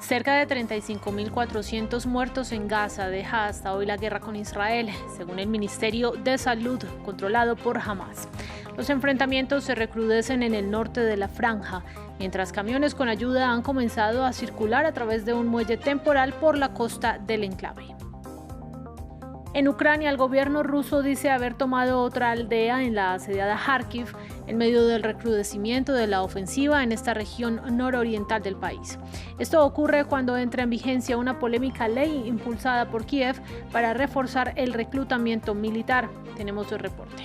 Cerca de 35.400 muertos en Gaza deja hasta hoy la guerra con Israel, según el Ministerio de Salud, controlado por Hamas. Los enfrentamientos se recrudecen en el norte de la franja, mientras camiones con ayuda han comenzado a circular a través de un muelle temporal por la costa del enclave. En Ucrania, el gobierno ruso dice haber tomado otra aldea en la asediada Kharkiv en medio del recrudecimiento de la ofensiva en esta región nororiental del país. Esto ocurre cuando entra en vigencia una polémica ley impulsada por Kiev para reforzar el reclutamiento militar. Tenemos el reporte.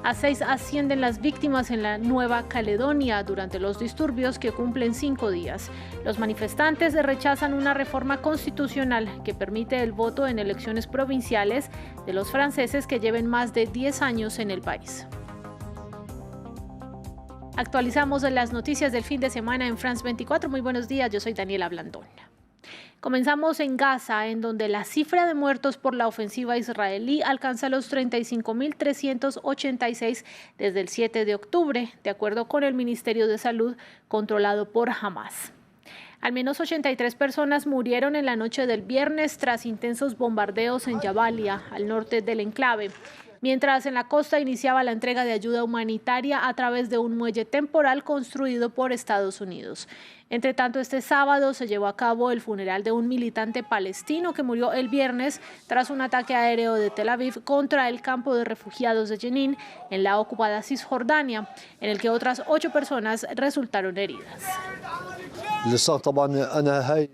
A 6 ascienden las víctimas en la Nueva Caledonia durante los disturbios que cumplen 5 días. Los manifestantes rechazan una reforma constitucional que permite el voto en elecciones provinciales de los franceses que lleven más de 10 años en el país. Actualizamos las noticias del fin de semana en France 24. Muy buenos días, yo soy Daniela Blandón. Comenzamos en Gaza, en donde la cifra de muertos por la ofensiva israelí alcanza los 35.386 desde el 7 de octubre, de acuerdo con el Ministerio de Salud controlado por Hamas. Al menos 83 personas murieron en la noche del viernes tras intensos bombardeos en Jabalia, al norte del enclave, mientras en la costa iniciaba la entrega de ayuda humanitaria a través de un muelle temporal construido por Estados Unidos. Entre tanto, este sábado se llevó a cabo el funeral de un militante palestino que murió el viernes tras un ataque aéreo de Tel Aviv contra el campo de refugiados de Jenin, en la ocupada Cisjordania, en el que otras 8 personas resultaron heridas.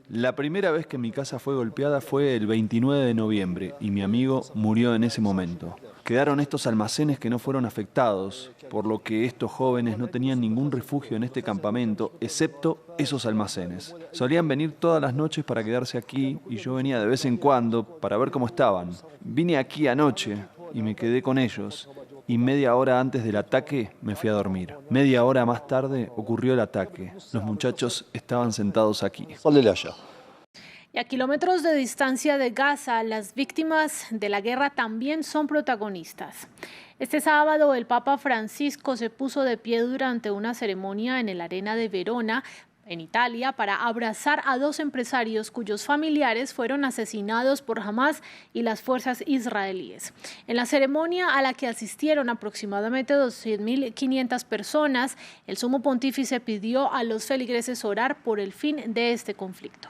La primera vez que mi casa fue golpeada fue el 29 de noviembre y mi amigo murió en ese momento. Quedaron estos almacenes que no fueron afectados, por lo que estos jóvenes no tenían ningún refugio en este campamento, excepto esos almacenes. Solían venir todas las noches para quedarse aquí y yo venía de vez en cuando para ver cómo estaban. Vine aquí anoche y me quedé con ellos. Y media hora antes del ataque me fui a dormir. Media hora más tarde ocurrió el ataque. Los muchachos estaban sentados aquí. Y a kilómetros de distancia de Gaza, las víctimas de la guerra también son protagonistas. Este sábado, el Papa Francisco se puso de pie durante una ceremonia en el Arena de Verona, en Italia, para abrazar a 2 empresarios cuyos familiares fueron asesinados por Hamas y las fuerzas israelíes. En la ceremonia, a la que asistieron aproximadamente 200.500 personas, el sumo pontífice pidió a los feligreses orar por el fin de este conflicto.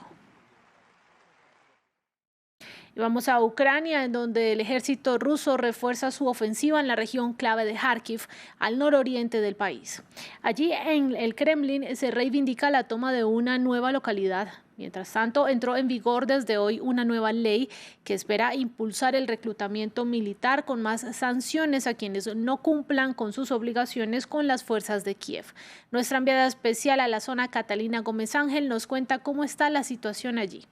Y vamos a Ucrania, en donde el ejército ruso refuerza su ofensiva en la región clave de Kharkiv, al nororiente del país. Allí, en el Kremlin, se reivindica la toma de una nueva localidad. Mientras tanto, entró en vigor desde hoy una nueva ley que espera impulsar el reclutamiento militar con más sanciones a quienes no cumplan con sus obligaciones con las fuerzas de Kiev. Nuestra enviada especial a la zona, Catalina Gómez Ángel, nos cuenta cómo está la situación allí.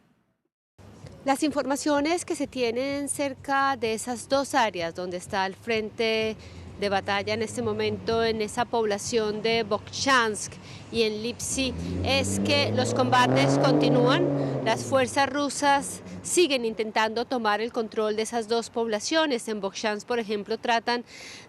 Las informaciones que se tienen cerca de esas 2 áreas donde está el frente de batalla en este momento, en esa población de Vovchansk y en Lipsy, es que los combates continúan. Las fuerzas rusas siguen intentando tomar el control de esas 2 poblaciones. En Vovchansk, por ejemplo, tratan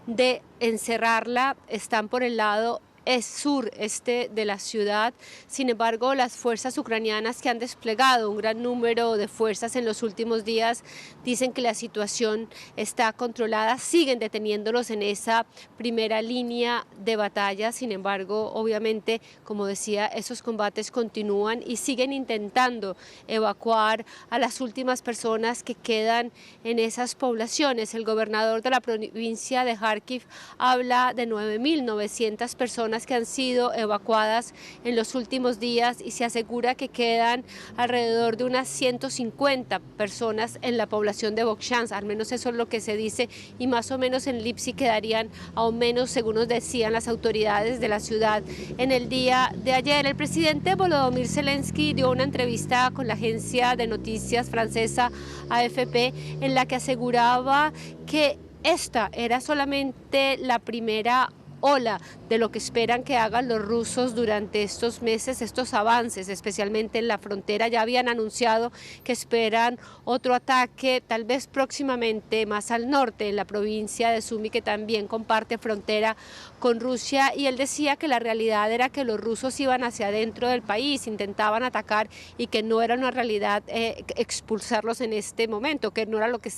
de encerrarla, están por el lado sureste de la ciudad. Sin embargo, las fuerzas ucranianas, que han desplegado un gran número de fuerzas en los últimos días, dicen que la situación está controlada, siguen deteniéndolos en esa primera línea de batalla. Sin embargo, obviamente, como decía, esos combates continúan y siguen intentando evacuar a las últimas personas que quedan en esas poblaciones. El gobernador de la provincia de Kharkiv habla de 9.900 personas que han sido evacuadas en los últimos días y se asegura que quedan alrededor de unas 150 personas en la población de Vovchansk, al menos eso es lo que se dice, y más o menos en Lipsy quedarían aún menos, según nos decían las autoridades de la ciudad. En el día de ayer, el presidente Volodymyr Zelensky dio una entrevista con la agencia de noticias francesa AFP en la que aseguraba que esta era solamente la primera ola de lo que esperan que hagan los rusos durante estos meses, estos avances, especialmente en la frontera. Ya habían anunciado que esperan otro ataque, tal vez próximamente más al norte, en la provincia de Sumy, que también comparte frontera con Rusia, y él decía que la realidad era que los rusos iban hacia adentro del país, intentaban atacar y que no era una realidad expulsarlos en este momento, que no era lo que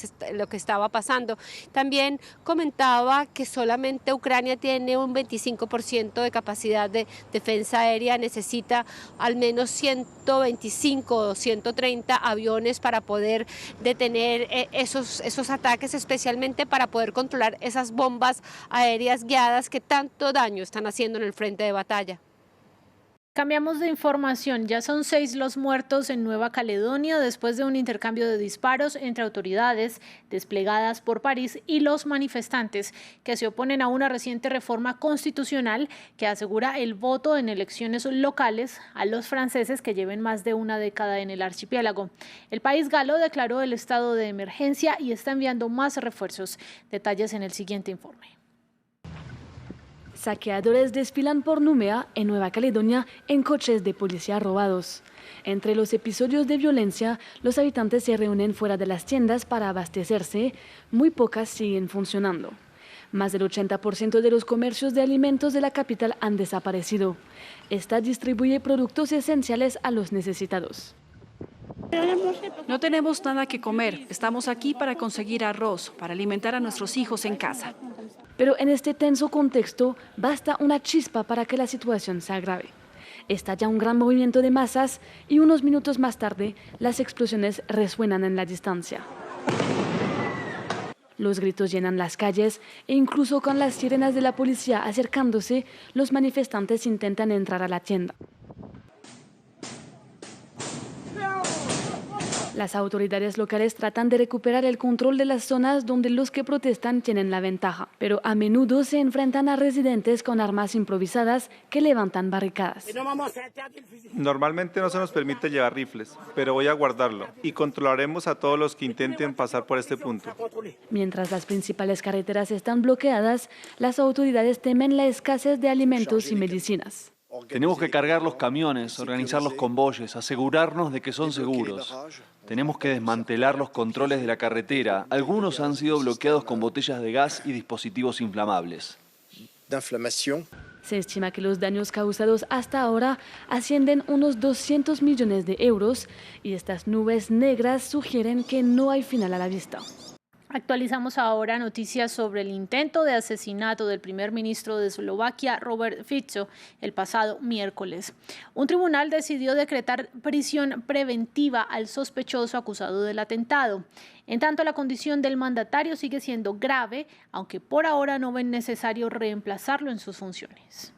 estaba pasando. También comentaba que solamente Ucrania tiene un 25% de capacidad de defensa aérea, necesita al menos 125 o 130 aviones para poder detener esos ataques, especialmente para poder controlar esas bombas aéreas guiadas que tanto daño están haciendo en el frente de batalla. Cambiamos de información, ya son 6 los muertos en Nueva Caledonia después de un intercambio de disparos entre autoridades desplegadas por París y los manifestantes que se oponen a una reciente reforma constitucional que asegura el voto en elecciones locales a los franceses que lleven más de una década en el archipiélago. El país galo declaró el estado de emergencia y está enviando más refuerzos. Detalles en el siguiente informe. Saqueadores desfilan por Nouméa, en Nueva Caledonia, en coches de policía robados. Entre los episodios de violencia, los habitantes se reúnen fuera de las tiendas para abastecerse. Muy pocas siguen funcionando. Más del 80% de los comercios de alimentos de la capital han desaparecido. Esta distribuye productos esenciales a los necesitados. No tenemos nada que comer. Estamos aquí para conseguir arroz, para alimentar a nuestros hijos en casa. Pero en este tenso contexto, basta una chispa para que la situación se agrave. Estalla un gran movimiento de masas y unos minutos más tarde, las explosiones resuenan en la distancia. Los gritos llenan las calles e incluso con las sirenas de la policía acercándose, los manifestantes intentan entrar a la tienda. Las autoridades locales tratan de recuperar el control de las zonas donde los que protestan tienen la ventaja, pero a menudo se enfrentan a residentes con armas improvisadas que levantan barricadas. Normalmente no se nos permite llevar rifles, pero voy a guardarlo y controlaremos a todos los que intenten pasar por este punto. Mientras las principales carreteras están bloqueadas, las autoridades temen la escasez de alimentos y medicinas. Tenemos que cargar los camiones, organizar los convoyes, asegurarnos de que son seguros. Tenemos que desmantelar los controles de la carretera. Algunos han sido bloqueados con botellas de gas y dispositivos inflamables. Se estima que los daños causados hasta ahora ascienden unos 200 millones de euros y estas nubes negras sugieren que no hay final a la vista. Actualizamos ahora noticias sobre el intento de asesinato del primer ministro de Eslovaquia, Robert Fico, el pasado miércoles. Un tribunal decidió decretar prisión preventiva al sospechoso acusado del atentado. En tanto, la condición del mandatario sigue siendo grave, aunque por ahora no ven necesario reemplazarlo en sus funciones.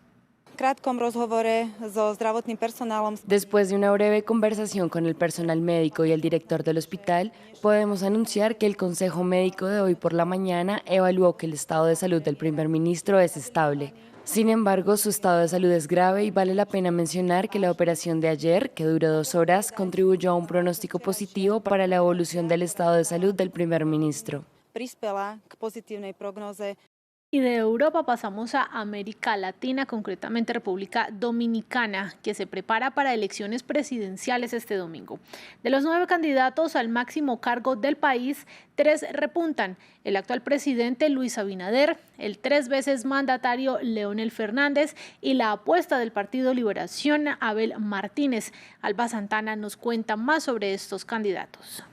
Después de una breve conversación con el personal médico y el director del hospital, podemos anunciar que el Consejo Médico de hoy por la mañana evaluó que el estado de salud del primer ministro es estable. Sin embargo, su estado de salud es grave y vale la pena mencionar que la operación de ayer, que duró 2 horas, contribuyó a un pronóstico positivo para la evolución del estado de salud del primer ministro. Y de Europa pasamos a América Latina, concretamente República Dominicana, que se prepara para elecciones presidenciales este domingo. De los 9 candidatos al máximo cargo del país, 3 repuntan: el actual presidente Luis Abinader, el 3 veces mandatario Leonel Fernández y la apuesta del Partido Liberación, Abel Martínez. Alba Santana nos cuenta más sobre estos candidatos.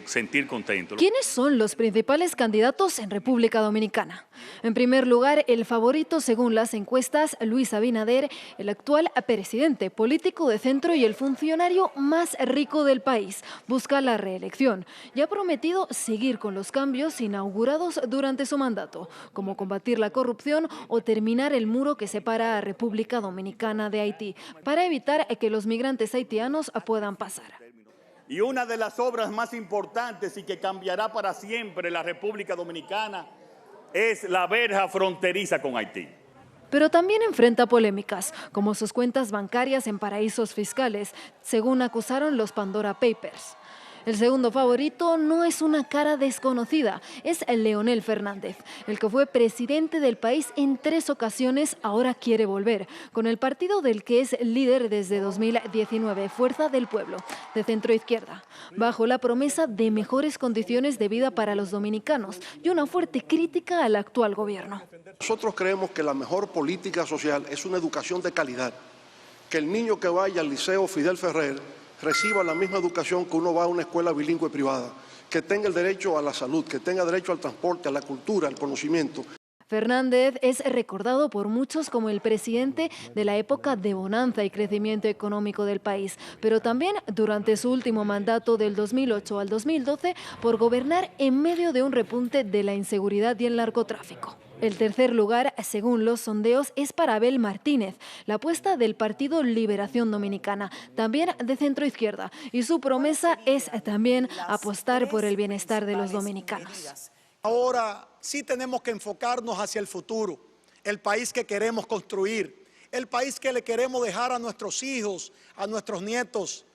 Sentir contento. ¿Quiénes son los principales candidatos en República Dominicana? En primer lugar, el favorito según las encuestas, Luis Abinader, el actual presidente político de centro y el funcionario más rico del país, busca la reelección y ha prometido seguir con los cambios inaugurados durante su mandato, como combatir la corrupción o terminar el muro que separa a República Dominicana de Haití, para evitar que los migrantes haitianos puedan pasar. Y una de las obras más importantes y que cambiará para siempre la República Dominicana es la verja fronteriza con Haití. Pero también enfrenta polémicas, como sus cuentas bancarias en paraísos fiscales, según acusaron los Pandora Papers. El segundo favorito no es una cara desconocida, es Leonel Fernández. El que fue presidente del país en 3 ocasiones, ahora quiere volver, con el partido del que es líder desde 2019, Fuerza del Pueblo, de centro-izquierda, bajo la promesa de mejores condiciones de vida para los dominicanos y una fuerte crítica al actual gobierno. Nosotros creemos que la mejor política social es una educación de calidad, que el niño que vaya al Liceo Fidel Ferrer reciba la misma educación que uno va a una escuela bilingüe privada, que tenga el derecho a la salud, que tenga derecho al transporte, a la cultura, al conocimiento. Fernández es recordado por muchos como el presidente de la época de bonanza y crecimiento económico del país, pero también durante su último mandato del 2008 al 2012 por gobernar en medio de un repunte de la inseguridad y el narcotráfico. El tercer lugar, según los sondeos, es para Abel Martínez, la apuesta del Partido Liberación Dominicana, también de centro-izquierda, y su promesa es también apostar por el bienestar de los dominicanos. Ahora sí tenemos que enfocarnos hacia el futuro, el país que queremos construir, el país que le queremos dejar a nuestros hijos, a nuestros nietos,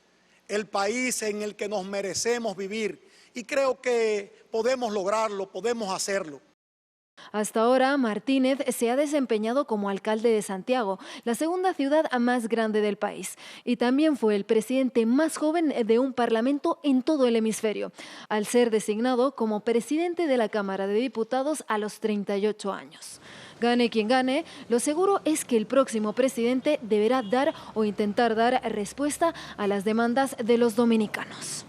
el país en el que nos merecemos vivir. Y creo que podemos lograrlo, podemos hacerlo. Hasta ahora, Martínez se ha desempeñado como alcalde de Santiago, la segunda ciudad más grande del país, y también fue el presidente más joven de un parlamento en todo el hemisferio, al ser designado como presidente de la Cámara de Diputados a los 38 años. Gane quien gane, lo seguro es que el próximo presidente deberá dar o intentar dar respuesta a las demandas de los dominicanos.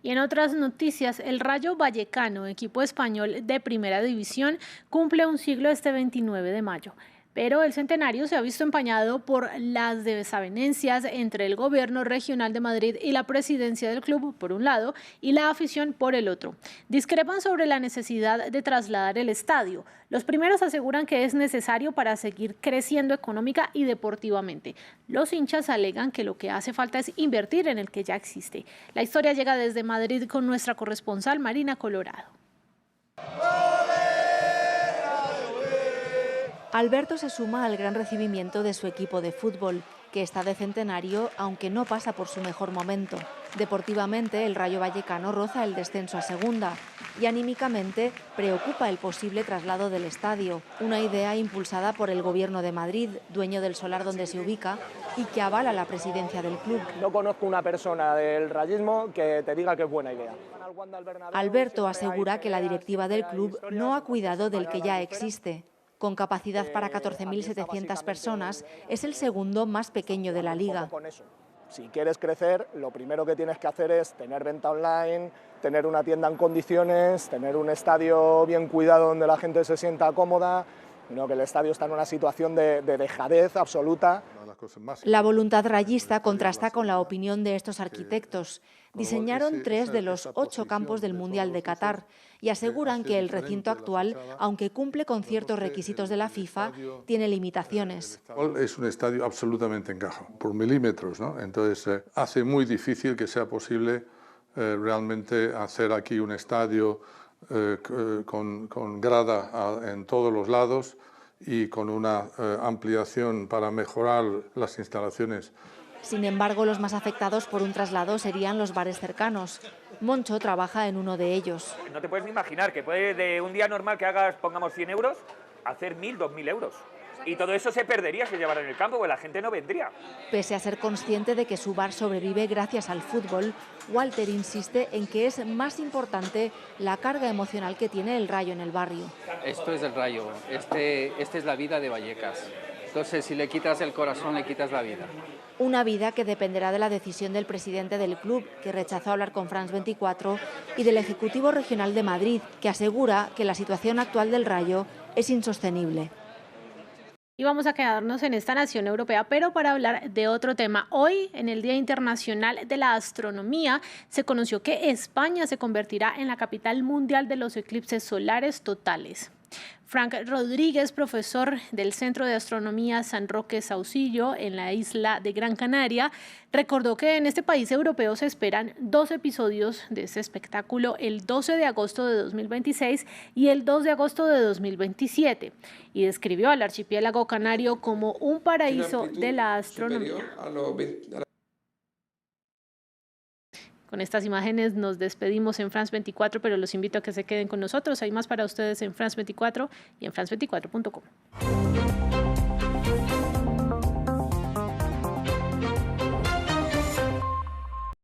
Y en otras noticias, el Rayo Vallecano, equipo español de primera división, cumple un siglo este 29 de mayo. Pero el centenario se ha visto empañado por las desavenencias entre el gobierno regional de Madrid y la presidencia del club, por un lado, y la afición por el otro. Discrepan sobre la necesidad de trasladar el estadio. Los primeros aseguran que es necesario para seguir creciendo económica y deportivamente. Los hinchas alegan que lo que hace falta es invertir en el que ya existe. La historia llega desde Madrid con nuestra corresponsal Marina Colorado. Alberto se suma al gran recibimiento de su equipo de fútbol, que está de centenario, aunque no pasa por su mejor momento. Deportivamente, el Rayo Vallecano roza el descenso a segunda y anímicamente preocupa el posible traslado del estadio, una idea impulsada por el Gobierno de Madrid, dueño del solar donde se ubica y que avala la presidencia del club. No conozco una persona del rayismo que te diga que es buena idea. Alberto asegura que la directiva del club no ha cuidado del que ya existe. Con capacidad para 14.700 personas, es el segundo más pequeño de la liga. Si quieres crecer, lo primero que tienes que hacer es tener venta online, tener una tienda en condiciones, tener un estadio bien cuidado donde la gente se sienta cómoda, sino que el estadio está en una situación de dejadez absoluta. La voluntad rayista contrasta con la opinión de estos arquitectos. Diseñaron 3 de los 8 campos del Mundial de Qatar y aseguran que el recinto actual, aunque cumple con ciertos requisitos de la FIFA, tiene limitaciones. Es un estadio absolutamente encajado, por milímetros, ¿no? Entonces hace muy difícil que sea posible realmente hacer aquí un estadio con grada en todos los lados y con una ampliación para mejorar las instalaciones. Sin embargo, los más afectados por un traslado serían los bares cercanos. Moncho trabaja en uno de ellos. No te puedes ni imaginar que puede de un día normal que hagas, pongamos 100 euros, hacer 1.000, 2.000 euros. Y todo eso se perdería si llevara en el campo, porque la gente no vendría. Pese a ser consciente de que su bar sobrevive gracias al fútbol, Walter insiste en que es más importante la carga emocional que tiene el Rayo en el barrio. Esto es el Rayo, esta es la vida de Vallecas. Entonces, si le quitas el corazón, le quitas la vida. Una vida que dependerá de la decisión del presidente del club, que rechazó hablar con France 24, y del Ejecutivo Regional de Madrid, que asegura que la situación actual del Rayo es insostenible. Y vamos a quedarnos en esta nación europea, pero para hablar de otro tema. Hoy, en el Día Internacional de la Astronomía, se conoció que España se convertirá en la capital mundial de los eclipses solares totales. Frank Rodríguez, profesor del Centro de Astronomía San Roque Saucillo en la isla de Gran Canaria, recordó que en este país europeo se esperan 2 episodios de este espectáculo, el 12 de agosto de 2026 y el 2 de agosto de 2027, y describió al archipiélago canario como un paraíso de la astronomía. Con estas imágenes nos despedimos en France 24, pero los invito a que se queden con nosotros. Hay más para ustedes en France 24 y en france24.com.